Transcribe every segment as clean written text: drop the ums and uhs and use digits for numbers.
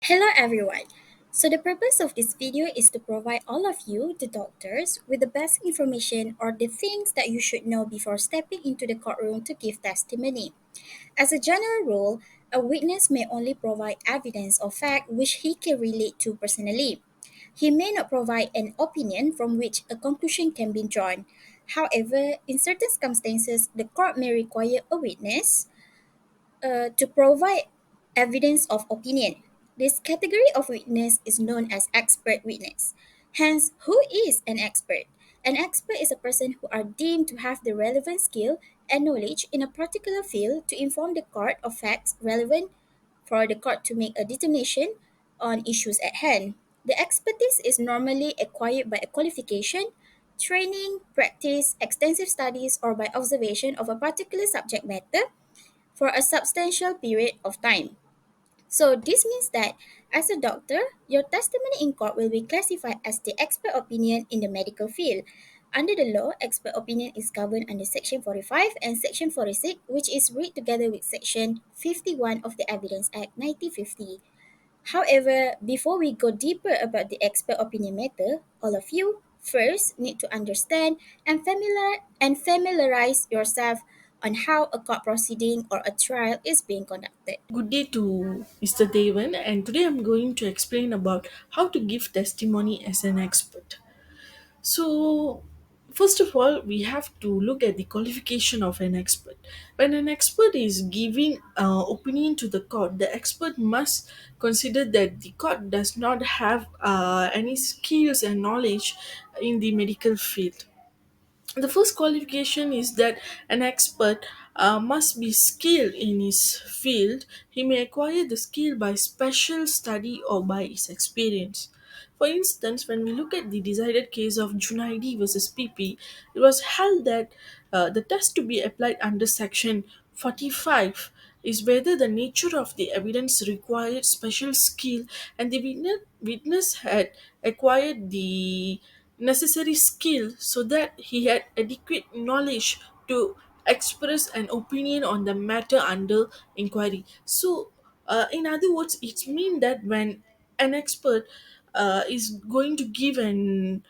Hello everyone. So the purpose of this video is to provide all of you, the doctors, with the best information or the things that you should know before stepping into the courtroom to give testimony. As a general rule, a witness may only provide evidence or fact which he can relate to personally. He may not provide an opinion from which a conclusion can be drawn. However, in certain circumstances, the court may require a witness to provide evidence of opinion. This category of witness is known as expert witness. Hence, who is an expert? An expert is a person who are deemed to have the relevant skill and knowledge in a particular field to inform the court of facts relevant for the court to make a determination on issues at hand. The expertise is normally acquired by a qualification, training, practice, extensive studies, or by observation of a particular subject matter for a substantial period of time. So, this means that as a doctor, your testimony in court will be classified as the expert opinion in the medical field. Under the law, expert opinion is governed under Section 45 and Section 46, which is read together with Section 51 of the Evidence Act 1950. However, before we go deeper about the expert opinion matter, all of you first need to understand and familiarize yourself on how a court proceeding or a trial is being conducted. Good day to Mr. Devan, and today I'm going to explain about how to give testimony as an expert. So, first of all, we have to look at the qualification of an expert. When an expert is giving opinion to the court, the expert must consider that the court does not have any skills and knowledge in the medical field. The first qualification is that an expert must be skilled in his field. He may acquire the skill by special study or by his experience. For instance, when we look at the decided case of Junaidi versus PP, it was held that the test to be applied under section 45 is whether the nature of the evidence required special skill and the witness had acquired the necessary skill so that he had adequate knowledge to express an opinion on the matter under inquiry. So, in other words, it means that when an expert is going to give an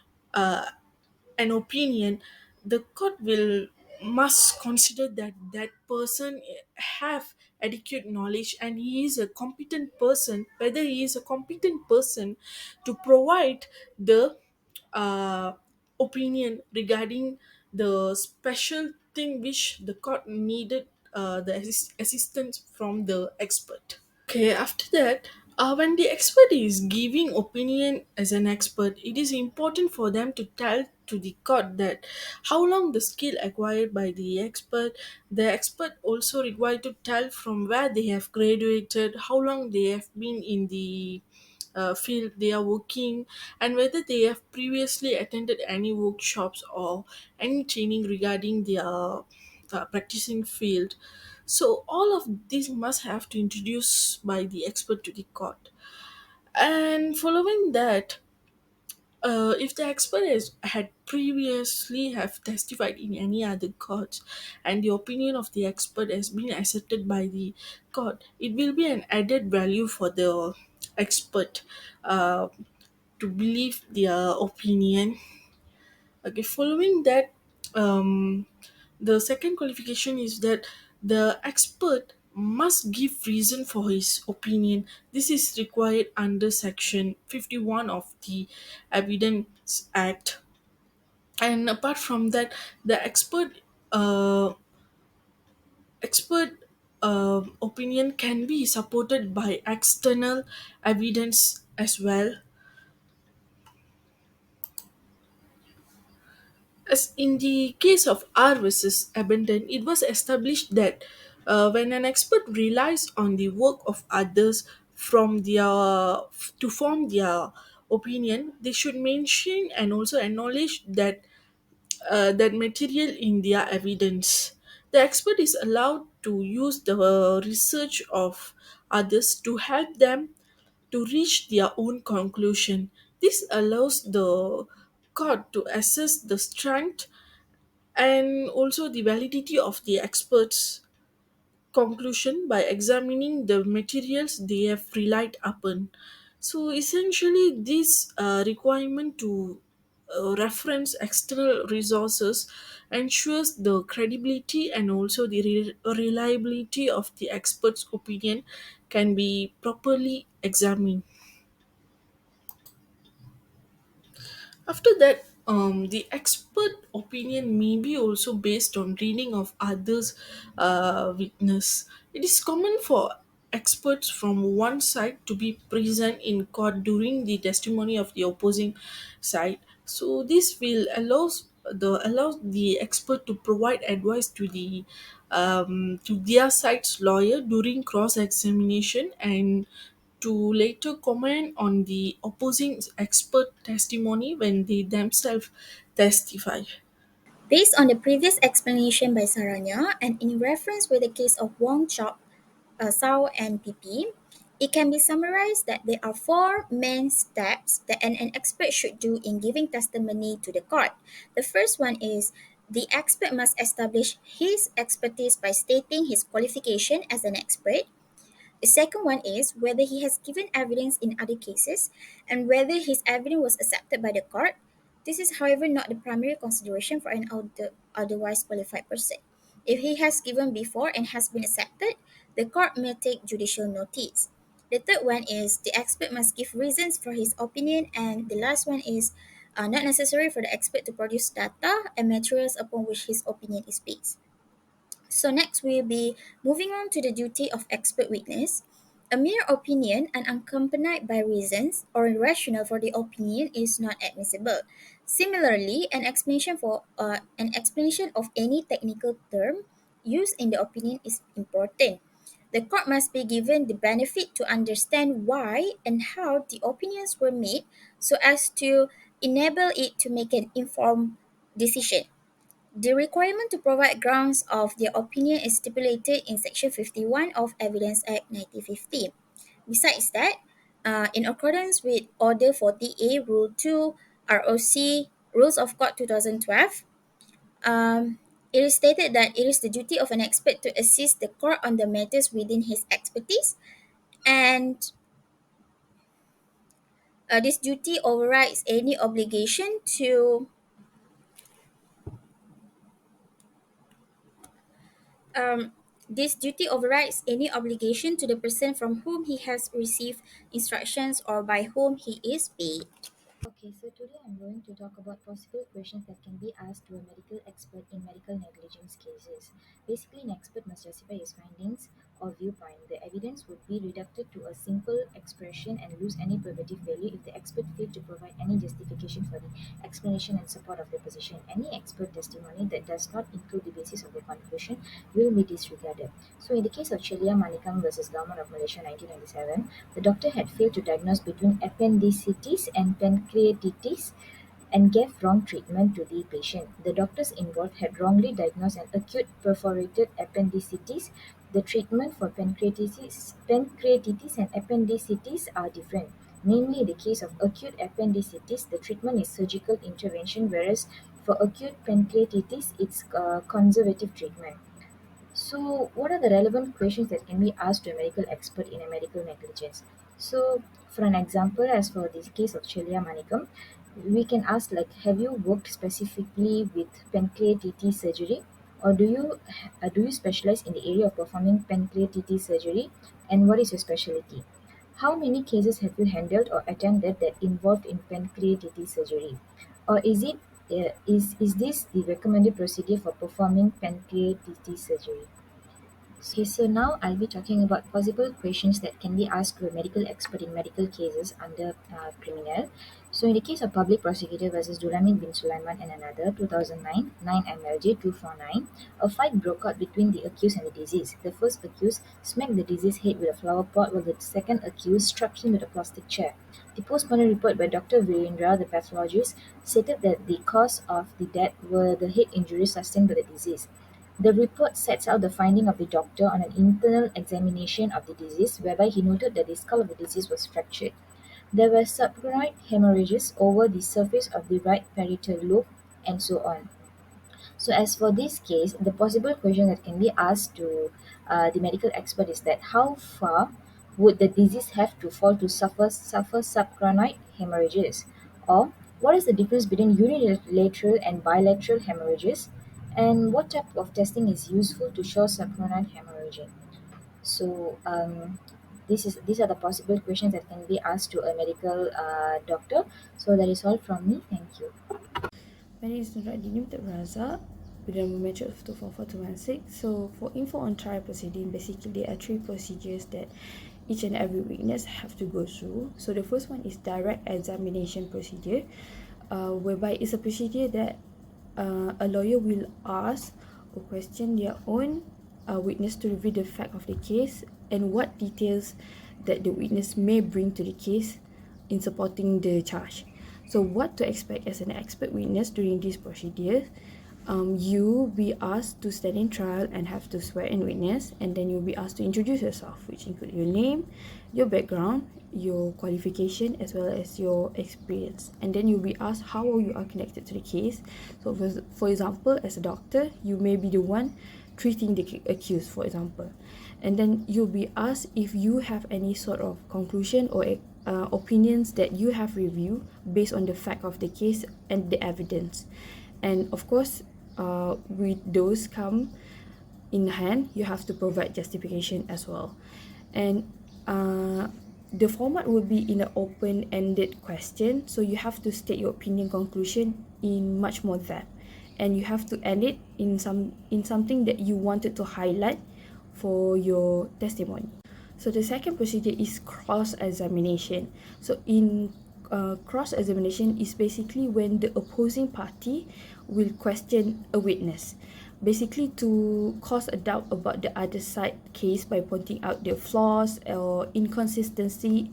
opinion, the court will must consider that that person have adequate knowledge and he is a competent person, whether he is a competent person to provide the uh, opinion regarding the special thing which the court needed the assistance from the expert. Okay, after that, when the expert is giving opinion as an expert, it is important for them to tell to the court that how long the skill acquired by the expert. The expert also required to tell from where they have graduated, how long they have been in the field they are working, and whether they have previously attended any workshops or any training regarding their practicing field. So all of these must have to introduce by the expert to the court. And following that, if the expert had previously have testified in any other court and the opinion of the expert has been accepted by the court, it will be an added value for the expert uh, to believe their opinion. Okay, following that, the second qualification is that the expert must give reason for his opinion. This is required under section 51 of the Evidence Act. And apart from that, the uh, expert opinion can be supported by external evidence as well. As in the case of R versus Abundant, it was established that when an expert relies on the work of others from their to form their opinion, they should mention and also acknowledge that material in their evidence. The expert is allowed to use the research of others to help them to reach their own conclusion. This allows the court to assess the strength and also the validity of the experts. conclusion by examining the materials they have relied upon. So essentially, this requirement to reference external resources ensures the credibility and also the reliability of the expert's opinion can be properly examined. After that, the expert opinion may be also based on reading of others' witness. It is common for experts from one side to be present in court during the testimony of the opposing side. So this will allows the expert to provide advice to their side's lawyer during cross examination and to later comment on the opposing expert testimony when they themselves testify. Based on the previous explanation by Saranyaa and in reference with the case of Wong Chok, Sao, and PP, it can be summarized that there are four main steps that an expert should do in giving testimony to the court. The first one is the expert must establish his expertise by stating his qualification as an expert. The second one is whether he has given evidence in other cases and whether his evidence was accepted by the court. This is, however, not the primary consideration for an otherwise qualified person. If he has given before and has been accepted, the court may take judicial notice. The third one is the expert must give reasons for his opinion, and the last one is not necessary for the expert to produce data and materials upon which his opinion is based. So next we'll be moving on to the duty of expert witness. A mere opinion unaccompanied by reasons or rationale for the opinion is not admissible. Similarly, an explanation of any technical term used in the opinion is important. The court must be given the benefit to understand why and how the opinions were made so as to enable it to make an informed decision. The requirement to provide grounds of their opinion is stipulated in Section 51 of Evidence Act 1950. Besides that, in accordance with Order 40A, Rule 2, ROC, Rules of Court 2012, it is stated that it is the duty of an expert to assist the court on the matters within his expertise, and this duty overrides any obligation to um, this duty overrides any obligation to the person from whom he has received instructions or by whom he is paid. Okay, so today I'm going to talk about possible questions that can be asked to a medical expert in medical negligence cases. Basically, an expert must justify his findings or viewpoint. The evidence would be reduced to a simple expression and lose any probative value if the expert failed to provide any justification for the explanation and support of the position. Any expert testimony that does not include the basis of the conclusion will be disregarded. So, in the case of Chelia Manikam versus Government of Malaysia 1997, the doctor had failed to diagnose between appendicitis and pancreatitis and gave wrong treatment to the patient. The doctors involved had wrongly diagnosed an acute perforated appendicitis. The treatment for pancreatitis and appendicitis are different. Namely, in the case of acute appendicitis, the treatment is surgical intervention, whereas for acute pancreatitis, it's conservative treatment. So, what are the relevant questions that can be asked to a medical expert in a medical negligence? So, for an example, as for this case of Chelia Manikam, we can ask like, have you worked specifically with pancreatitis surgery, or do you specialize in the area of performing pancreatitis surgery, and what is your specialty? How many cases have you handled or attended that involved in pancreatitis surgery, or is this the recommended procedure for performing pancreatitis surgery? Okay, so now I'll be talking about possible questions that can be asked to a medical expert in medical cases under criminal. So, in the case of public prosecutor versus Dulamin bin Sulaiman and another, 2009, 9 MLJ 249, a fight broke out between the accused and the deceased. The first accused smacked the deceased's head with a flower pot, while the second accused struck him with a plastic chair. The postmortem report by Dr. Virendra, the pathologist, stated that the cause of the death were the head injuries sustained by the deceased. The report sets out the finding of the doctor on an internal examination of the disease, whereby he noted that the skull of the deceased was fractured. There were subchoroid hemorrhages over the surface of the right parietal lobe, and so on. So, as for this case, the possible question that can be asked to the medical expert is that how far would the disease have to fall to suffer subchronoid hemorrhages? Or what is the difference between unilateral and bilateral hemorrhages? And what type of testing is useful to show subchronoid hemorrhage? So, these are the possible questions that can be asked to a medical doctor. So, that is all from me. Thank you. My name is Nurradini Raza with a metric of 244,216. So for info on trial proceeding, basically there are three procedures that each and every witness have to go through. So the first one is direct examination procedure, whereby it's a procedure that a lawyer will ask or question their own witness to reveal the fact of the case and what details that the witness may bring to the case in supporting the charge. So what to expect as an expert witness during this procedure? You will be asked to stand in trial and have to swear in witness, and then you'll be asked to introduce yourself, which include your name, your background, your qualification, as well as your experience. And then you'll be asked how you are connected to the case. So for example, as a doctor, you may be the one treating the accused, for example. And then you'll be asked if you have any sort of conclusion or opinions that you have reviewed based on the fact of the case and the evidence. And of course, with those come in hand, you have to provide justification as well. And the format will be in an open-ended question, so you have to state your opinion conclusion in much more depth, and you have to end it in something that you wanted to highlight for your testimony. So the second procedure is cross-examination. So in cross-examination is basically when the opposing party will question a witness, basically to cause a doubt about the other side case by pointing out the flaws or inconsistency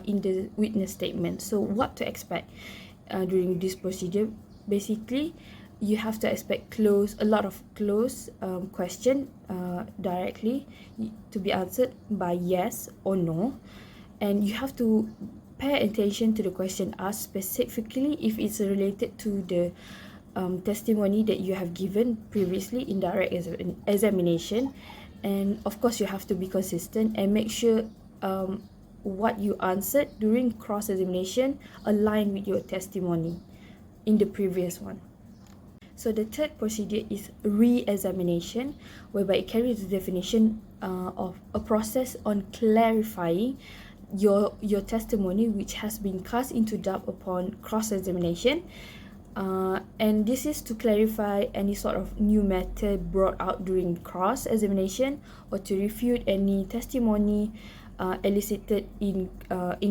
in the witness statement. So what to expect during this procedure? Basically, you have to expect a lot of close question directly to be answered by yes or no, and you have to pay attention to the question asked, specifically if it's related to the testimony that you have given previously in direct examination. And of course, you have to be consistent and make sure what you answered during cross examination align with your testimony in the previous one. So the third procedure is re-examination, whereby it carries the definition of a process on clarifying your testimony, which has been cast into doubt upon cross-examination. And this is to clarify any sort of new matter brought out during cross-examination or to refute any testimony elicited in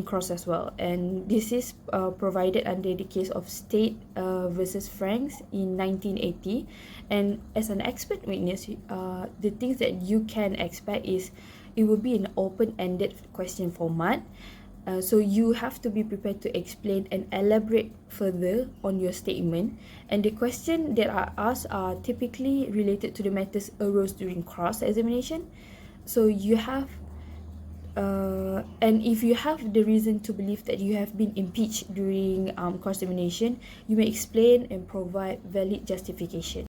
cross as well. And this is provided under the case of State versus Franks in 1980. And as an expert witness, the things that you can expect is it will be an open-ended question format. So you have to be prepared to explain and elaborate further on your statement. And the questions that are asked are typically related to the matters arose during cross-examination. So you have and if you have the reason to believe that you have been impeached during cross-examination, you may explain and provide valid justification.